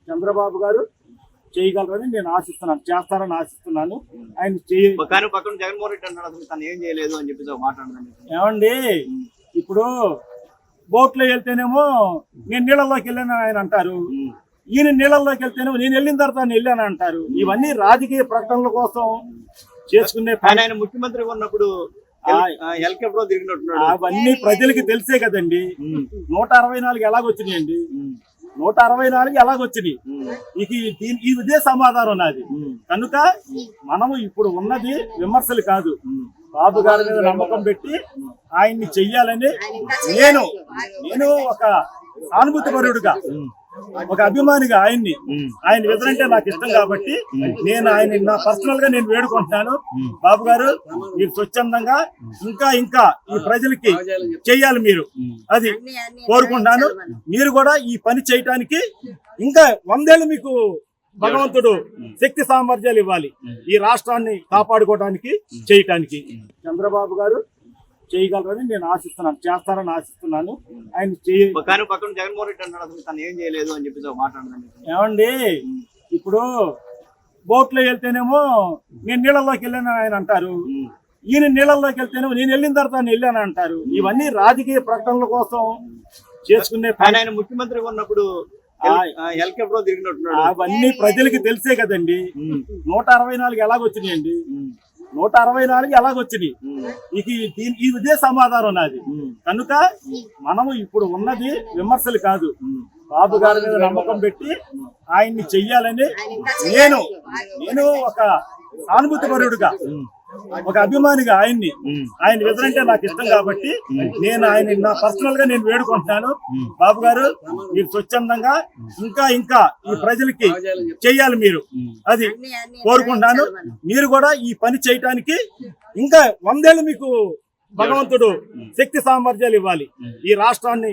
చంద్రబాబు గారు చేయగలరని నేను ఆశిస్తున్నాను, చేస్తారని ఆశిస్తున్నాను. ఆయన పక్కన జగన్మోహన్ రెడ్డి అన్నాడు అసలు తను ఏం చేయలేదు అని చెప్పేసి మాట్లాడదాం. ఏమండి, ఇప్పుడు బోట్లో వెళ్తేనేమో నేను నీళ్ళల్లోకి వెళ్ళాను ఆయన అంటారు, ఈయన నీళ్ళల్లోకి వెళ్తేనేమో నేను వెళ్ళిన తర్వాత నేను వెళ్ళాను అంటారు. ఇవన్నీ రాజకీయ ప్రకటనల కోసం చేసుకునే ఆయన ముఖ్యమంత్రి ఉన్నప్పుడు హెలికాప్టర్ తిరిగినట్టున్నాడు. అవన్నీ ప్రజలకి తెలిసే కదండి. 164 ఎలాగొచ్చినాయండి, 164 ఎలాగొచ్చినాయి. ఇదే సమాధానం నాది. కనుక మనము ఇప్పుడు ఉన్నది విమర్శలు కాదు, బాబు గారి మీద నమ్మకం పెట్టి ఆయన్ని చెయ్యాలని నేను ఒక సానుభూతిపరుడుగా, ఒక అభిమానిగా ఆయన ఎదురంటే నాకు ఇష్టం కాబట్టి నేను ఆయన నా పర్సనల్ గా నేను వేడుకుంటున్నాను. బాబు గారు మీరు స్వచ్ఛందంగా ఇంకా ఈ ప్రజలకి చెయ్యాలి, మీరు అది కోరుకుంటున్నాను. మీరు కూడా ఈ పని చేయటానికి ఇంకా 100 ఏళ్ళు మీకు భగవంతుడు శక్తి సామర్థ్యాలు ఇవ్వాలి, ఈ రాష్ట్రాన్ని కాపాడుకోవడానికి చేయటానికి. చంద్రబాబు గారు చేయగలరని నేను ఆశిస్తున్నాను, చేస్తారని ఆశిస్తున్నాను. ఆయన పక్కన జగన్మోహన్ రెడ్డి అన్నాడు అసలు తను ఏం చేయలేదు అని చెప్పేసి మాట్లాడదాం. ఏమండి, ఇప్పుడు బోట్లో వెళ్తేనేమో నేను నీళ్ళల్లోకి వెళ్ళాను ఆయన అంటారు, ఈయన నీళ్ళల్లోకి వెళ్తేనేమో నేను వెళ్ళిన తర్వాత నేను వెళ్ళాను అంటారు. ఇవన్నీ రాజకీయ ప్రకటనల కోసం చేసుకునే ఆయన ముఖ్యమంత్రి ఉన్నప్పుడు హెలికాప్టర్ తిరిగినట్టున్నాడు. అవన్నీ ప్రజలకి తెలిసే కదండి. 164 ఎలాగొచ్చినాయండి, 164 ఎలాగొచ్చినాయి. ఇదే సమాధానం నాది. కనుక మనము ఇప్పుడు ఉన్నది విమర్శలు కాదు, బాబు గారి మీద నమ్మకం పెట్టి ఆయన్ని చెయ్యాలని నేను ఒక సానుభూతిపరుడుగా, ఒక అభిమానిగా ఆయన ఎదురంటే నాకు ఇష్టం కాబట్టి నేను ఆయన నా పర్సనల్ గా నేను వేడుకుంటున్నాను. బాబు గారు మీరు స్వచ్ఛందంగా ఇంకా ఈ ప్రజలకి చెయ్యాలి, మీరు అది కోరుకుంటున్నాను. మీరు కూడా ఈ పని చేయటానికి ఇంకా 100 ఏళ్ళు మీకు భగవంతుడు శక్తి సామర్థ్యాలు ఇవ్వాలి, ఈ రాష్ట్రాన్ని